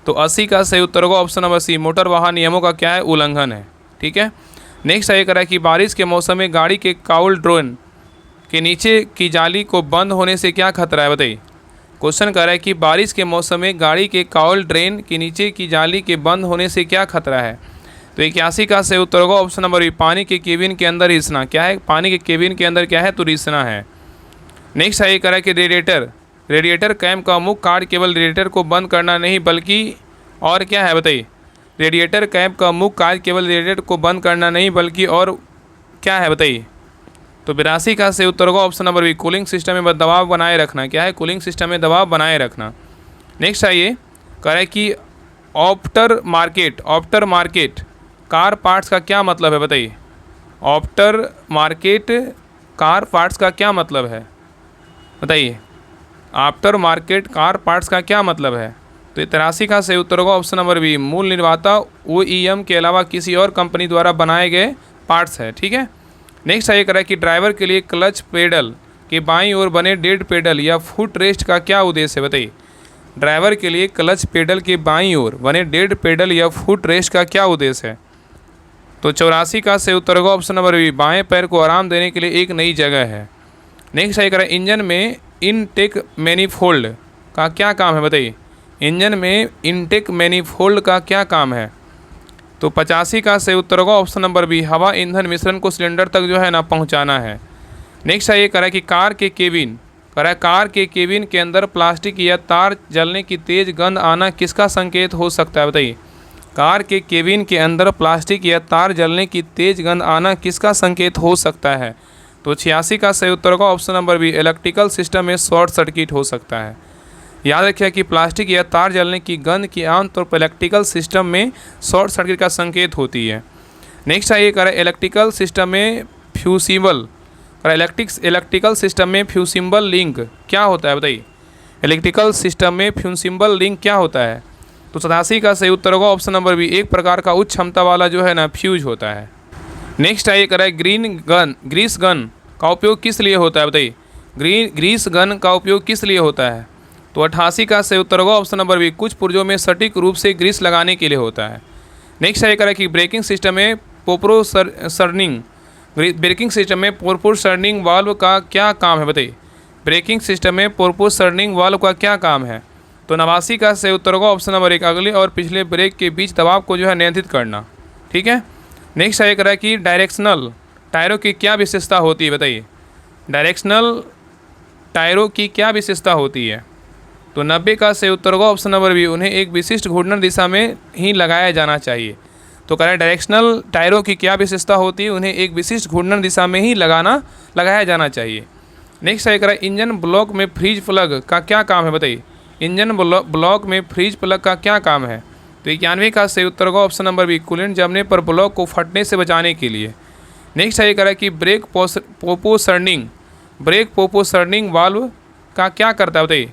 तो 80 का सही उत्तर होगा ऑप्शन नंबर सी, मोटर वाहन नियमों का क्या है, उल्लंघन है। ठीक है। नेक्स्ट है करेक्ट कि बारिश के मौसम में गाड़ी के काउल ड्रोन के नीचे की जाली को बंद होने से क्या खतरा है बताइए। क्वेश्चन कर रहा है कि बारिश के मौसम में गाड़ी के काउल ड्रेन के नीचे की जाली के बंद होने से क्या खतरा है। तो 81 का सही उत्तर होगा ऑप्शन नंबर बी, पानी के केबिन के अंदर रिसना। क्या है, पानी के केबिन के अंदर क्या है, तो रिसना है। नेक्स्ट है कह रहा है कि रेडिएटर कैम का मुख्य कार्य केवल रेडिएटर को बंद करना नहीं बल्कि और क्या है बताइए। रेडिएटर कैप का मुख्य कार्य केवल रेडिएटर को बंद करना नहीं बल्कि और क्या है बताइए। तो 82 का सही उत्तर होगा option number B, cooling system में दबाव बनाए रखना। क्या है, कूलिंग सिस्टम में दबाव बनाए रखना। नेक्स्ट आइए कह रहा है कि ऑफ्टर मार्केट कार पार्ट्स का क्या मतलब है बताइए। ऑफ्टर मार्केट कार पार्ट्स का क्या मतलब है बताइए। आफ्टर मार्केट कार पार्ट्स का क्या मतलब है। तो 83 का सही उत्तर होगा ऑप्शन नंबर बी, मूल निर्माता OEM के अलावा किसी और कंपनी द्वारा बनाए गए पार्ट्स है। ठीक है। नेक्स्ट है कह कि ड्राइवर के लिए क्लच पेडल के बाईं ओर बने डेड पेडल या फुट रेस्ट का क्या उद्देश्य है बताइए। ड्राइवर के लिए क्लच पेडल के बाईं ओर बने डेड पेडल या फुट रेस्ट का क्या उद्देश्य है। तो 84 का सही उत्तर होगा ऑप्शन नंबर बी, बाएं पैर को आराम देने के लिए एक नई जगह है। नेक्स्ट है कह इंजन में इनटेक मैनिफोल्ड का क्या काम है बताइए। इंजन में इनटेक मैनिफोल्ड का क्या काम है। तो 85 का सही उत्तर होगा ऑप्शन नंबर बी, हवा ईंधन मिश्रण को सिलेंडर तक जो है ना पहुंचाना है। नेक्स्ट है ये कह रहा है कि कार के केबिन के अंदर प्लास्टिक या तार जलने की तेज गंध आना किसका संकेत हो सकता है बताइए। कार के केबिन के अंदर प्लास्टिक या तार जलने की तेज गंध आना किसका संकेत हो सकता है। तो 86 का सही उत्तर होगा option number B, electrical system में शॉर्ट सर्किट हो सकता है। याद रखिए कि प्लास्टिक या तार जलने की गंध की आमतौर पर इलेक्ट्रिकल सिस्टम में शॉर्ट सर्किट का संकेत होती है। नेक्स्ट है ये कह रहा है इलेक्ट्रिकल सिस्टम में फ्यूसिबल लिंक क्या होता है बताइए। इलेक्ट्रिकल सिस्टम में फ्यूसिबल लिंक क्या होता है। तो 87 का सही उत्तर होगा ऑप्शन नंबर बी, एक प्रकार का उच्च क्षमता वाला जो है ना फ्यूज होता है। नेक्स्ट है ये कह रहा है ग्रीस गन का उपयोग किस लिए होता है बताइए। ग्रीस गन का उपयोग किस लिए होता है। तो 88 का सही उत्तर होगा ऑप्शन नंबर बी, कुछ पुर्जों में सटीक रूप से ग्रीस लगाने के लिए होता है। नेक्स्ट है कह रहा है कि ब्रेकिंग सिस्टम में पोर्पोसर्निंग वाल्व का क्या काम है बताइए। ब्रेकिंग सिस्टम में पोर्पोसर्निंग वाल्व का क्या काम है। तो 89 का सही उत्तर होगा ऑप्शन नंबर 1, अगले और पिछले ब्रेक के बीच दबाव को जो है नियंत्रित करना। ठीक है। नेक्स्ट है कह रहा है कि डायरेक्शनल टायरों की क्या विशेषता होती है बताइए। डायरेक्शनल टायरों की क्या विशेषता होती है। तो 90 का सही उत्तर होगा ऑप्शन नंबर बी, उन्हें एक विशिष्ट घूर्णन दिशा में ही लगाया जाना चाहिए। तो कह रहा है डायरेक्शनल टायरों की क्या विशेषता होती है, उन्हें एक विशिष्ट घूर्णन दिशा में ही लगाया जाना चाहिए। नेक्स्ट है कह रहा है इंजन ब्लॉक में फ्रीज प्लग का क्या काम है बताइए। इंजन ब्लॉक में फ्रीज प्लग का क्या काम है। तो 91 का सही उत्तर होगा ऑप्शन नंबर बी, कूलेंट जमने पर ब्लॉक को फटने से बचाने के लिए। नेक्स्ट है ये कह रहा है कि ब्रेक पोपोसर्निंग वाल्व का क्या करता है बताइए।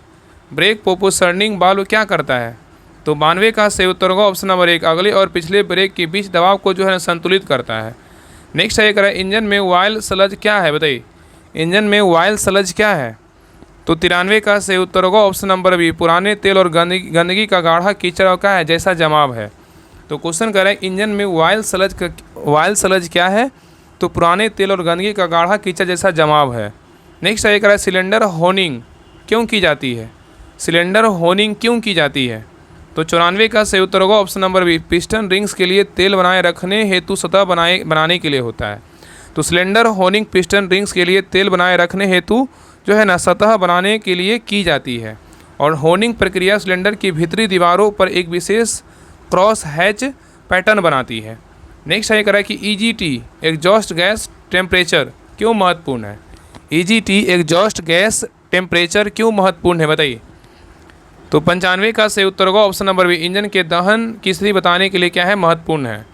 ब्रेक पोपोसर्निंग वाल्व क्या करता है। तो 92 का सही उत्तर होगा ऑप्शन नंबर 1, अगले और पिछले ब्रेक के बीच दबाव को जो है संतुलित करता है। नेक्स्ट है ये कह रहा है इंजन में ऑयल स्लज क्या है बताइए। इंजन में ऑयल स्लज क्या है। तो 93 का सही उत्तर होगा ऑप्शन नंबर बी, पुराने तेल और गंदगी का गाढ़ा कीचड़ का है जैसा जमाव है। तो क्वेश्चन कह रहा है इंजन में ऑयल वाइल स्लज क्या है? तो पुराने तेल और गंदगी का गाढ़ा कीचड़ जैसा जमाव है। नेक्स्ट है, करा सिलेंडर होनिंग क्यों की जाती है? सिलेंडर होनिंग क्यों की जाती है? तो 94 का सही उत्तर होगा option number B, piston rings के लिए तेल बनाए रखने हेतु सतह बनाने के लिए होता है। तो सिलेंडर होनिंग पिस्टन रिंग्स के लिए तेल बनाए रखने हेतु जो है ना सतह बनाने के लिए की जाती है। और होनिंग प्रक्रिया सिलेंडर की भीतरी दीवारों पर एक विशेष क्रॉस हैच पैटर्न बनाती है। नेक्स्ट है करा कि EGT एग्जॉस्ट गैस टेम्परेचर क्यों महत्वपूर्ण है? EGT एग्जॉस्ट गैस टेम्परेचर क्यों महत्वपूर्ण है बताइए? तो 95 का सही उत्तर होगा ऑप्शन नंबर बी, इंजन के दहन की स्थिति बताने के लिए क्या है? महत्वपूर्ण है।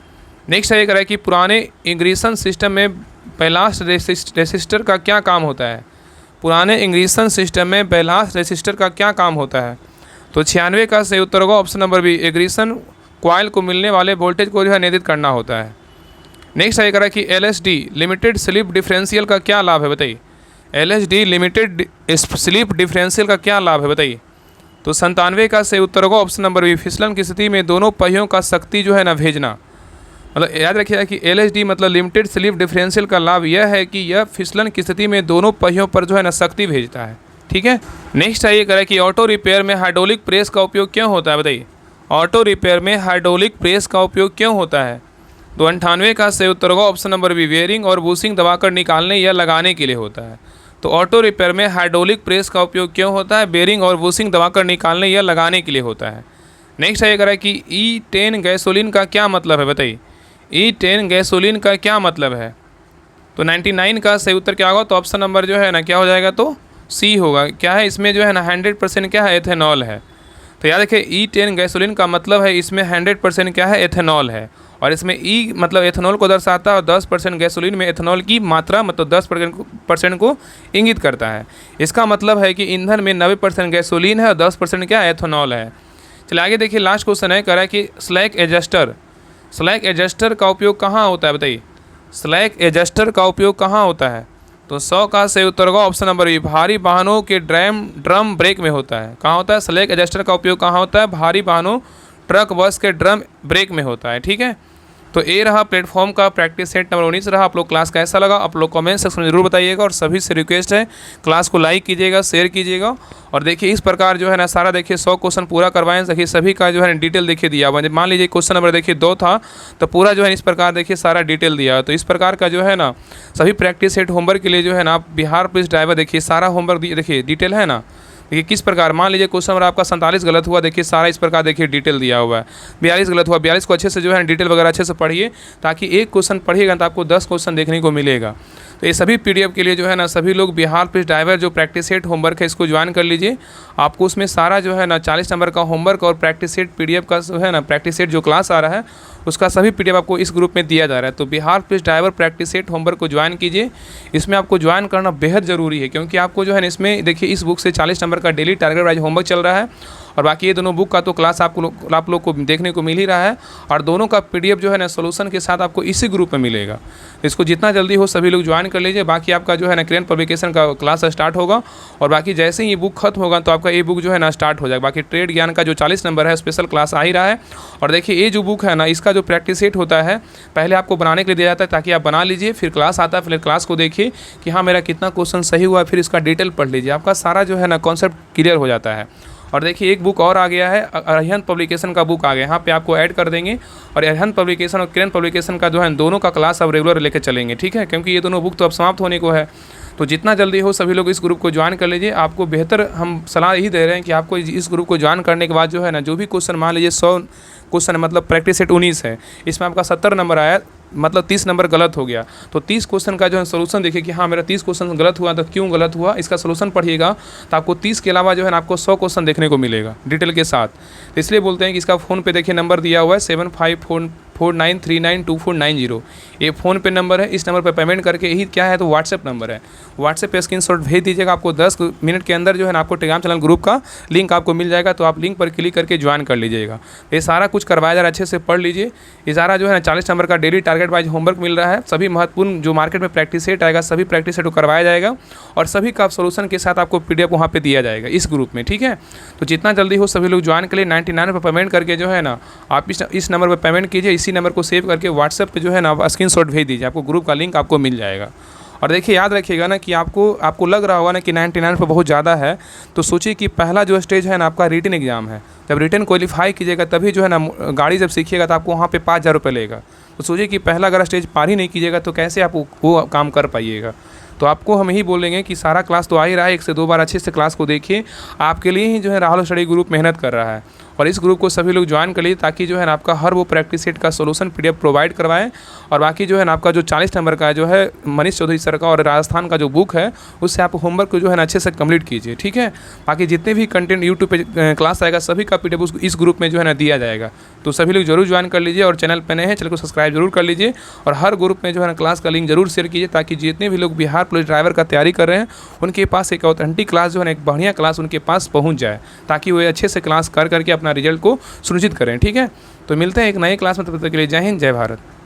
नेक्स्ट है करा कि पुराने इग्निशन सिस्टम में बैलास्ट रेसिस्टर का क्या काम होता है? पुराने इग्निशन सिस्टम में बैलास्ट रेसिस्टर का क्या काम होता है? तो 96 का सही उत्तर होगा option number B, ignition coil को मिलने वाले वोल्टेज को जो है नियंत्रित करना होता है। नेक्स्ट है करा कि LSD लिमिटेड स्लिप डिफरेंशियल का क्या लाभ है बताइए? LSD लिमिटेड स्लिप डिफरेंशियल का क्या लाभ है बताइए? तो 97 का सही उत्तर होगा ऑप्शन नंबर बी, फिसलन की स्थिति में दोनों पहियों का शक्ति जो है ना भेजना। मतलब याद रखिएगा कि LSD मतलब लिमिटेड स्लिप डिफरेंशियल का लाभ यह है कि यह फिसलन की स्थिति में दोनों पहियों पर जो है ना शक्ति भेजता है। ठीक है। नेक्स्ट है ये करें कि ऑटो रिपेयर में हाइड्रोलिक प्रेस का उपयोग क्यों होता है बताइए? ऑटो रिपेयर में हाइड्रोलिक प्रेस का उपयोग क्यों होता है? तो 98 का सही उत्तर होगा ऑप्शन नंबर बी, बेयरिंग और बूशिंग दबाकर निकालने या लगाने के लिए होता है। तो ऑटो रिपेयर में हाइड्रोलिक प्रेस का उपयोग क्यों होता है? बेयरिंग और बूशिंग दबाकर निकालने या लगाने के लिए होता है। नेक्स्ट है ये करें कि E10 गैसोलीन का क्या मतलब है बताइए? E10 गैसोलीन का क्या मतलब है? तो 99 का सही उत्तर क्या होगा? तो ऑप्शन नंबर जो है ना क्या हो जाएगा? तो सी होगा। क्या है इसमें जो है ना 100% क्या है? एथेनॉल है। तो याद रखिए E10 गैसोलीन का मतलब है इसमें 100% क्या है? एथेनॉल है। और इसमें E मतलब एथेनॉल को दर्शाता है और 10% गैसोलीन में एथेनॉल की मात्रा मतलब 10% को इंगित करता है। इसका मतलब है कि ईंधन में 90% गैसोलीन है और 10% क्या एथेनॉल है। चलिए आगे देखिए, लास्ट क्वेश्चन है करा कि स्लैक एडजस्टर का उपयोग कहाँ होता है बताइए? स्लैक एडजस्टर का उपयोग कहाँ होता है? तो 100 का सही उत्तर होगा ऑप्शन नंबर बी, भारी वाहनों के ड्रम ब्रेक में होता है। कहाँ होता है? स्लैक एडजस्टर का उपयोग कहाँ होता है? भारी वाहनों, ट्रक, बस के ड्रम ब्रेक में होता है। ठीक है। तो ये रहा प्लेटफॉर्म का प्रैक्टिस सेट नंबर 19 रहा। आप लोग क्लास कैसा लगा आप लोग कमेंट सेक्शन में जरूर बताइएगा। और सभी से रिक्वेस्ट है क्लास को लाइक कीजिएगा, शेयर कीजिएगा। और देखिए इस प्रकार जो है ना सारा देखिए 100 क्वेश्चन पूरा करवाएं। देखिए सभी का जो है डिटेल देखिए दिया हुआ है। मान लीजिए क्वेश्चन नंबर देखिए 2 था तो पूरा जो है इस प्रकार देखिए सारा डिटेल दिया है। तो इस प्रकार का जो है ना सभी प्रैक्टिस सेट होमवर्क के लिए जो है ना आप बिहार पुलिस ड्राइवर देखिए सारा होमवर्क देखिए डिटेल है ना। देखिए किस प्रकार, मान लीजिए क्वेश्चन नंबर आपका 47 गलत हुआ, देखिए सारा इस प्रकार देखिए डिटेल दिया हुआ है। 42 गलत हुआ, 42 को अच्छे से जो है डिटेल वगैरह अच्छे से पढ़िए, ताकि एक क्वेश्चन पढ़िएगा तो आपको 10 क्वेश्चन देखने को मिलेगा। तो ये सभी PDF के लिए जो है ना सभी लोग बिहार पुलिस ड्राइवर जो प्रैक्टिस सेट होमवर्क है इसको ज्वाइन कर लीजिए। आपको उसमें सारा जो है ना 40 नंबर का होमवर्क और प्रैक्टिस सेट PDF का जो है ना प्रैक्टिस सेट जो क्लास आ रहा है उसका सभी PDF आपको इस ग्रुप में दिया जा रहा है। तो Bihar police driver practice set homework को ज्वाइन कीजिए। इसमें आपको ज्वाइन करना बेहद ज़रूरी है, क्योंकि आपको जो है इसमें देखिए इस बुक से 40 नंबर का डेली टारगेट वाइज होमवर्क चल रहा है। और बाकी ये दोनों बुक का तो क्लास आप लोग को देखने को मिल ही रहा है। और दोनों का PDF जो है ना सोल्यूशन के साथ आपको इसी ग्रुप में मिलेगा। इसको जितना जल्दी हो सभी लोग ज्वाइन कर लीजिए। बाकी आपका जो है ना क्रेन पब्लिकेशन का क्लास स्टार्ट होगा, और बाकी जैसे ही ये बुक खत्म होगा तो आपका ये बुक जो है ना स्टार्ट हो जाएगा। बाकी ट्रेड ज्ञान का जो 40 नंबर है स्पेशल क्लास आ ही रहा है। और देखिए ये जो बुक है ना इसका जो प्रैक्टिस सेट होता है पहले आपको बनाने के लिए दिया जाता है, ताकि आप बना लीजिए, फिर क्लास आता है, फिर क्लास को देखिए कि हाँ मेरा कितना क्वेश्चन सही हुआ, फिर इसका डिटेल पढ़ लीजिए, आपका सारा जो है ना कॉन्सेप्ट क्लियर हो जाता है। और देखिए एक बुक और आ गया है, अरिहंत पब्लिकेशन का बुक आ गया, यहाँ पे आपको ऐड कर देंगे। और अरिहंत पब्लिकेशन और किरण पब्लिकेशन का जो है दोनों का क्लास अब रेगुलर लेकर चलेंगे। ठीक है, क्योंकि ये दोनों बुक तो अब समाप्त होने को है। तो जितना जल्दी हो सभी लोग इस ग्रुप को ज्वाइन कर लीजिए। आपको बेहतर हम सलाह यही दे रहे हैं कि आपको इस ग्रुप को ज्वाइन करने के बाद जो है ना जो भी क्वेश्चन, मान लीजिए 100 क्वेश्चन मतलब प्रैक्टिस सेट 19 है, इसमें आपका 70 नंबर आया, मतलब 30 नंबर गलत हो गया, तो 30 क्वेश्चन का जो है सोल्यूशन देखिए कि हाँ मेरा 30 क्वेश्चन गलत हुआ तो क्यों गलत हुआ, इसका सोल्यूशन पढ़िएगा। तो आपको 30 के अलावा जो है ना आपको 100 क्वेश्चन देखने को मिलेगा डिटेल के साथ। तो इसलिए बोलते हैं कि इसका फ़ोन पे देखिए नंबर दिया हुआ है 7549392490। ये फ़ोन पे नंबर है, इस नंबर पर पेमेंट करके यही क्या है तो व्हाट्सएप नंबर है, व्हाट्सएप पे स्क्रीनशॉट भेज दीजिएगा। आपको 10 मिनट के अंदर जो है ना आपको टेलीग्राम चैनल ग्रुप का लिंक आपको मिल जाएगा, तो आप लिंक पर क्लिक करके ज्वाइन कर लीजिएगा। ये सारा कुछ करवाया जा रहा है, अच्छे से पढ़ लीजिए। ये सारा जो है ना 40 नंबर का डेली टारगेट वाइज होमवर्क मिल रहा है। सभी महत्वपूर्ण जो मार्केट में प्रैक्टिस सेट आएगा सभी प्रैक्टिस सेट को करवाया जाएगा, और सभी का सोल्यूशन के साथ आपको PDF वहाँ पे दिया जाएगा इस ग्रुप में। ठीक है, तो जितना जल्दी हो सभी लोग ज्वाइन के लिए 99 पर पेमेंट करके जो है ना आप इस नंबर पर पेमेंट कीजिए। इसी इसी नंबर को सेव करके व्हाट्सएप पे जो है ना स्क्रीनशॉट भेज दीजिए, आपको ग्रुप का लिंक आपको मिल जाएगा। और देखिए याद रखिएगा ना कि आपको लग रहा होगा ना कि 99 पे बहुत ज़्यादा है, तो सोचिए कि पहला जो स्टेज है ना आपका रिटन एग्ज़ाम है। जब रिटन क्वालिफाई कीजिएगा तभी जो है ना गाड़ी जब सीखिएगा तो आपको वहाँ पे 5,000 रुपये लेगा। तो सोचिए कि पहला अगर स्टेज पार ही नहीं कीजिएगा तो कैसे आप वो काम कर पाइएगा। तो आपको हम यही बोलेंगे कि सारा क्लास तो आ ही रहा है, 1 से 2 बार अच्छे से क्लास को देखिए। आपके लिए ही जो है राहुल स्टडी ग्रुप मेहनत कर रहा है और इस ग्रुप को सभी लोग ज्वाइन कर लीजिए ताकि जो है ना आपका हर वो प्रैक्टिस सेट का सोल्यूशन PDF प्रोवाइड करवाएं। और बाकी जो है ना आपका जो 40 नंबर का जो है मनीष चौधरी सर का और राजस्थान का जो बुक है उससे आप होमवर्क को जो है ना अच्छे से कंप्लीट कीजिए, ठीक है। बाकी जितने भी कंटेंट यूट्यूब पे क्लास आएगा सभी का PDF इस ग्रुप में जो है ना दिया जाएगा। तो सभी लोग जरूर ज्वाइन कर लीजिए और चैनल पर नए हैं चैनल को सब्सक्राइब जरूर कर लीजिए और हर ग्रुप में जो है ना क्लास का लिंक जरूर शेयर कीजिए ताकि जितने भी लोग बिहार पुलिस ड्राइवर का तैयारी कर रहे हैं उनके पास एक ऑथेंटिक क्लास जो है ना एक बढ़िया क्लास उनके पास पहुंच जाए ताकि वो अच्छे से क्लास कर करके अपना रिजल्ट को सुनिश्चित करें, ठीक है। तो मिलते हैं एक नई क्लास में, तब तक के लिए जय हिंद जय भारत।